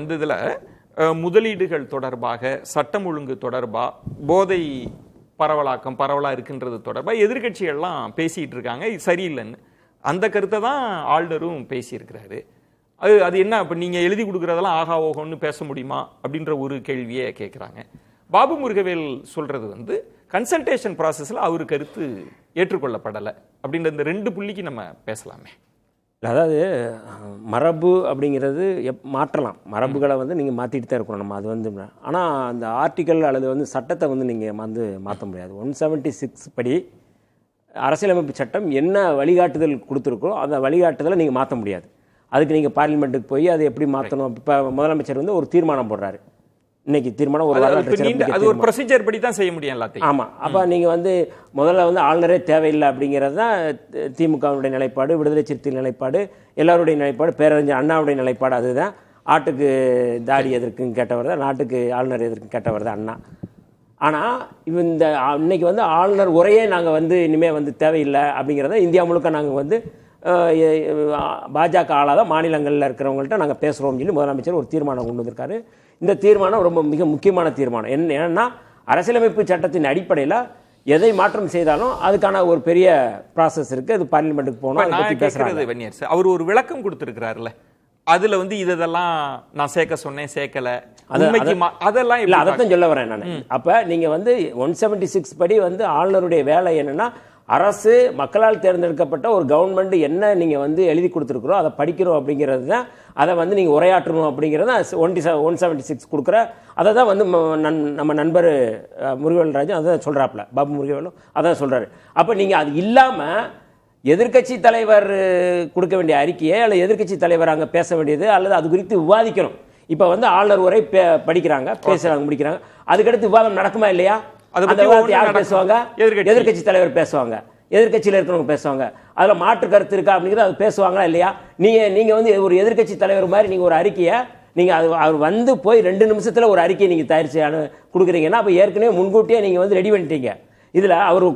இந்த இதில் முதலீடுகள் தொடர்பாக சட்டம் ஒழுங்கு தொடர்பாக போதை பரவலாக இருக்கின்றது தொடர்பாக எதிர்கட்சிகள்லாம் பேசிட்டு இருக்காங்க. இது சரியில்லைன்னு அந்த கருத்தை தான் ஆளுநரும் பேசியிருக்கிறாரு. அது என்ன, இப்போ நீங்கள் எழுதி கொடுக்குறதெல்லாம் ஆகா ஓகோன்னு பேச முடியுமா அப்படின்ற ஒரு கேள்வியே கேட்குறாங்க. பாபு முருகவேல் சொல்கிறது கன்சல்டேஷன் ப்ராசஸில் அவர் கருத்து ஏற்றுக்கொள்ளப்படலை அப்படின்ற இந்த 2 புள்ளிக்கு நம்ம பேசலாமே. அதாவது மரபு அப்படிங்கிறது மாற்றலாம். மரபுகளை நீங்கள் மாற்றிட்டு தான் இருக்கணும் நம்ம. அது ஆனால் அந்த ஆர்டிக்கல் அல்லது சட்டத்தை நீங்கள் மாற்ற முடியாது. 176 படி அரசியலமைப்பு சட்டம் என்ன வழிகாட்டுதல் கொடுத்துருக்கோ அந்த வழிகாட்டுதலை நீங்கள் மாற்ற முடியாது. அதுக்கு நீங்கள் பார்லிமெண்ட்டுக்கு போய் அதை எப்படி மாற்றணும். இப்போ முதலமைச்சர் ஒரு தீர்மானம் போடுறாரு. இன்னைக்கு தீர்மானம் ஒரு ப்ரொசீஜர் படி தான் செய்ய முடியும் எல்லாத்தையும். ஆமாம். அப்போ நீங்கள் முதல்ல ஆளுநரே தேவையில்லை அப்படிங்கிறது தான் திமுகவுடைய நிலைப்பாடு, விடுதலை சிறுத்தைகள் நிலைப்பாடு, எல்லாருடைய நிலைப்பாடு, பேரறிஞர் அண்ணாவுடைய நிலைப்பாடு. அதுதான் ஆட்டுக்கு தாடி எதற்குன்னு கேட்டவர் தான், நாட்டுக்கு ஆளுநர் எதற்கும் கேட்டவர் தான் அண்ணா. ஆனால் இந்த இன்னைக்கு ஆளுநர் உரையே நாங்கள் இனிமேல் தேவையில்லை அப்படிங்கிறத இந்தியா முழுக்க நாங்கள் பாஜக ஆளாத மாநிலங்களில் இருக்கிறவங்கள்ட்ட நாங்கள் பேசுகிறோம்னு சொல்லி முதலமைச்சர் ஒரு தீர்மானம் கொண்டு வந்திருக்காரு. இந்த தீர்மானம் ரொம்ப மிக முக்கியமான தீர்மானம். என்னன்னா அரசியலமைப்பு சட்டத்தின் அடிப்படையில் எதை மாற்றம் செய்தாலும் அதுக்கான ஒரு பெரிய ப்ராசஸ் இருக்குது. அது பார்லிமெண்ட்டுக்கு போகணும். பேசுகிறது அவர் ஒரு விளக்கம் கொடுத்துருக்கிறாருல்ல, அதுல இதெல்லாம் நான் சேர்க்க சொன்னேன் சேர்க்கல, அதெல்லாம் இல்லை, அதைத்தான் சொல்ல வரேன் நான். அப்போ நீங்கள் 176 படி ஆளுநருடைய வேலை என்னன்னா, அரசு மக்களால் தேர்ந்தெடுக்கப்பட்ட ஒரு கவர்மெண்ட் என்ன நீங்கள் எழுதி கொடுத்துருக்குறோ அதை படிக்கிறோம் அப்படிங்கிறது தான். அதை நீங்கள் உரையாற்றணும் அப்படிங்கிறது தான் 176 கொடுக்குற. அதை தான் நம்ம நண்பர் முருகவேல் ராஜன் அதை தான் சொல்கிறாப்புல, பாபு முருகவேலும் அதான் சொல்கிறாரு. அப்போ நீங்கள் அது இல்லாமல் எதிர்க்கட்சி தலைவர் கொடுக்க வேண்டிய அறிக்கையை அல்லது எதிர்க்கட்சி தலைவர் அங்கே பேச வேண்டியது அல்லது அது குறித்து விவாதிக்கணும். இப்போ ஆளுநர் உரை படிக்கிறாங்க, பேசுகிறாங்க, முடிக்கிறாங்க. அதுக்கடுத்து விவாதம் நடக்குமா இல்லையா? யார் பேசுவாங்க? எதிர்க்கட்சி தலைவர் பேசுவாங்க, எதிர்க்கட்சியில் இருக்கிறவங்க பேசுவாங்க. அதில் மாற்று கருத்து இருக்கா அப்படிங்கிறது அது பேசுவாங்களா இல்லையா? நீங்கள் ஒரு எதிர்க்கட்சி தலைவர் மாதிரி நீங்கள் ஒரு அறிக்கையை நீங்கள் அவர் போய் 2 நிமிஷத்தில் ஒரு அறிக்கையை நீங்கள் தயாரிச்சு கொடுக்குறீங்கன்னா அப்போ ஏற்கனவே முன்கூட்டியே நீங்கள் ரெடி பண்ணிட்டீங்க. இதில் அவர்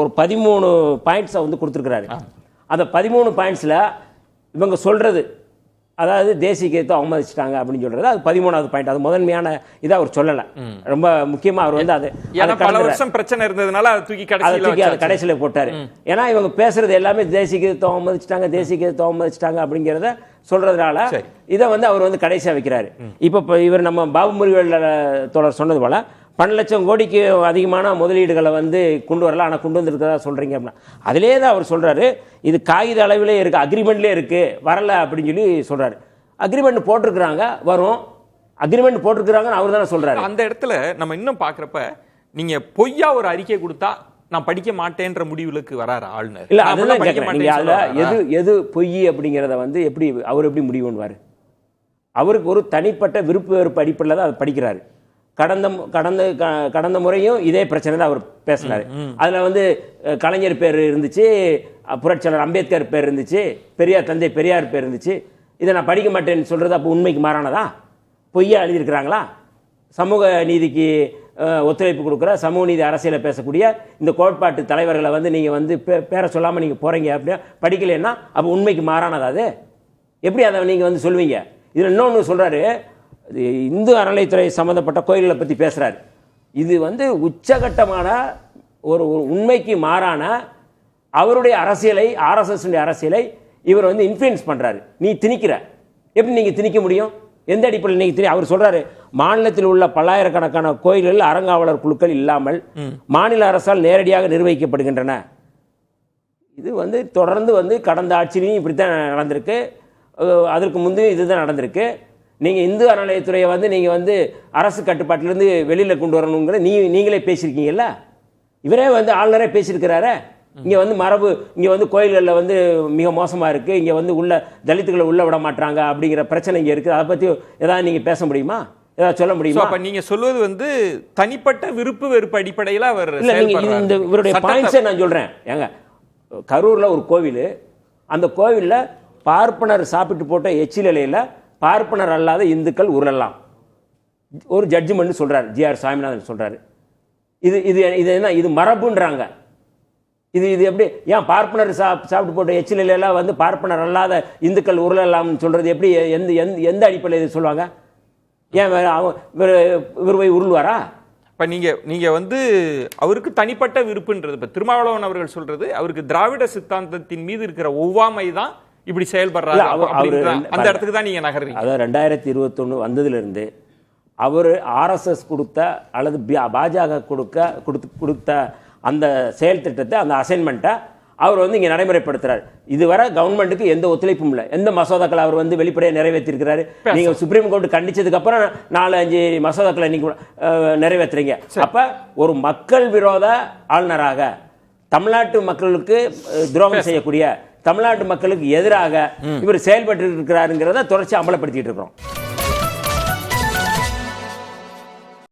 ஒரு 13 பாயிண்ட்ஸை கொடுத்துருக்குறாரு. அந்த 13 பாயிண்ட்ஸில் இவங்க சொல்கிறது, அதாவது தேசிய கீதத்தை அவமதிச்சிட்டாங்க அப்படின்னு சொல்றது அது 13வது பாயிண்ட். அது முதன்மையான இதை அவர் சொல்லலை. ரொம்ப முக்கியமா அவர் அது பல வருஷம் பிரச்சனை இருந்ததுனால தூக்கி கடைசியில் போட்டாரு. ஏன்னா இவங்க பேசுறது எல்லாமே தேசிய கீதத்தை அவமதிச்சிட்டாங்க, தேசிய கீதத்தை அவமதிச்சிட்டாங்க அப்படிங்கிறத சொல்றதுனால இதை அவர் கடைசியா வைக்கிறாரு. இப்போ இவர் நம்ம பாபு முருகவேல் தோழர் சொன்னது போல 12 லட்சம் கோடிக்கு அதிகமான முதலீடுகளை கொண்டு வரலாம், ஆனால் கொண்டு வந்துருக்கிறதா சொல்கிறீங்க அப்படின்னா அதிலே தான் அவர் சொல்கிறாரு. இது காகித அளவிலே இருக்குது, அக்ரிமெண்ட்லேயே இருக்குது, வரலை அப்படின்னு சொல்லி சொல்கிறாரு. அக்ரிமெண்ட் போட்டிருக்கிறாங்க, வரும், அக்ரிமெண்ட் போட்டிருக்கிறாங்கன்னு அவர் தானே சொல்கிறாரு. அந்த இடத்துல நம்ம இன்னும் பார்க்குறப்ப நீங்கள் பொய்யா ஒரு அறிக்கை கொடுத்தா நான் படிக்க மாட்டேன்ற முடிவுகளுக்கு வராரு ஆளுநர். இல்லை, அதெல்லாம் கேட்குறேன். நீங்கள் அதில் எது பொய் அப்படிங்கிறத எப்படி அவர் எப்படி முடிவு பண்ணுவார்? அவருக்கு ஒரு தனிப்பட்ட விருப்பு வெறுப்பு அடிப்படையில் தான் அதை படிக்கிறாரு. கடந்த முறையும் இதே பிரச்சனை தான் அவர் பேசினார். அதில் கலைஞர் பேர் இருந்துச்சு, புரட்சியாளர் அம்பேத்கர் பேர் இருந்துச்சு, தந்தை பெரியார் பேர் இருந்துச்சு. இதை நான் படிக்க மாட்டேன்னு சொல்கிறது அப்போ உண்மைக்கு மாறானதா? பொய்யா எழுதியிருக்கிறாங்களா? சமூக நீதிக்கு ஒத்துழைப்பு கொடுக்குற சமூக நீதி அரசியலை பேசக்கூடிய இந்த கோட்பாட்டு தலைவர்களை நீங்கள் பேரை சொல்லாமல் நீங்கள் போகிறீங்க அப்படின்னா படிக்கலைன்னா அப்போ உண்மைக்கு மாறானதா? அது எப்படி அதை நீங்கள் சொல்லுவீங்க? இதில் இன்னொன்று சொல்கிறாரு, இந்து அறநிலைத்துறை சம்மந்தப்பட்ட கோயில்களை பற்றி பேசுகிறார். இது உச்சகட்டமான ஒரு உண்மைக்கு மாறான அவருடைய அரசியலை, RSS அரசியலை இவர் இன்ஃப்ளூயன்ஸ் பண்ணுறாரு. நீ திணிக்கிற, எப்படி நீங்கள் திணிக்க முடியும்? எந்த அடிப்படையில் நீங்கள் அவர் சொல்கிறாரு, மாநிலத்தில் உள்ள பல்லாயிரக்கணக்கான கோயில்கள் அறங்காவலர் குழுக்கள் இல்லாமல் மாநில அரசால் நேரடியாக நிர்வகிக்கப்படுகின்றன. இது தொடர்ந்து கடந்த ஆட்சியிலையும் இப்படித்தான் நடந்திருக்கு, அதற்கு முந்தையும் இதுதான் நடந்திருக்கு. நீங்கள் இந்து அறநிலையத்துறையை நீங்கள் அரசு கட்டுப்பாட்டிலேருந்து வெளியில் கொண்டு வரணுங்கிற நீங்களே பேசியிருக்கீங்கல்ல. இவரே ஆளுநரே பேசியிருக்கிறாரு. இங்கே மரபு, இங்கே கோயில்களில் மிக மோசமாக இருக்குது, இங்கே உள்ள தலித்துகளை உள்ள விட மாட்டாங்க அப்படிங்கிற பிரச்சனை இங்கே இருக்குது. அதை பற்றி ஏதாவது நீங்கள் பேச முடியுமா? ஏதாவது சொல்ல முடியுமா? அப்போ நீங்கள் சொல்வது தனிப்பட்ட விருப்பு வெறுப்பு அடிப்படையில் அவர் இல்லை. நீங்கள் இந்த இவருடைய பாயிண்ட்ஸை நான் சொல்கிறேன். ஏங்க, கரூரில் ஒரு கோவில், அந்த கோவிலில் பார்ப்பனர் சாப்பிட்டு போட்ட எச்சில் இலையில் பார்ப்பனர் அல்லாத இந்துக்கள் உருளலாம் ஒரு ஜட்ஜ்மெண்ட் சொல்றாரு. GR சாமிநாதன் சொல்றாரு. இது இது இது என்ன, இது மரபுன்றாங்க. இது எப்படி ஏன் பார்ப்பனர் சாப்பிட்டு போட்ட எச்சில எல்லாம் வந்து பார்ப்பனர் அல்லாத இந்துக்கள் உருளலாம்னு சொல்றது எப்படி எந்த அடிப்படையில் இது சொல்லுவாங்க? ஏன் இவர் போய் உருள்வாரா? இப்ப நீங்க வந்து அவருக்கு தனிப்பட்ட விருப்புன்றது, இப்ப திருமாவளவன் அவர்கள் சொல்றது அவருக்கு திராவிட சித்தாந்தத்தின் மீது இருக்கிற ஒவ்வாமை தான் இப்படி செயல்படுறாரு. அந்த இடத்துக்கு தான் நீங்க நகர்றீங்க. அதாவது 2021 வந்ததுல இருந்து அவர் RSS கொடுத்த அல்லது பாஜக கொடுத்த அந்த செயல் திட்டத்தை, அந்த அசைன்மெண்ட்டை அவர் வந்து இங்கே நடைமுறைப்படுத்துறாரு. இதுவரை கவர்மெண்ட்டுக்கு எந்த ஒத்துழைப்பும் இல்லை. எந்த மசோதாக்களை அவர் வந்து வெளிப்படையாக நிறைவேற்றிருக்கிறாரு? நீங்க சுப்ரீம் கோர்ட் கண்டிச்சதுக்கு அப்புறம் 4-5 மசோதாக்களை நீங்க நிறைவேற்றுறீங்க. அப்ப ஒரு மக்கள் விரோத ஆளுநராக, தமிழ்நாட்டு மக்களுக்கு துரோகம் செய்யக்கூடிய, தமிழ்நாட்டு மக்களுக்கு எதிராக இவர் செயல்பட்டு இருக்கிறாருங்கிறத தொடர்ச்சி அமலப்படுத்திட்டு இருக்கிறோம்.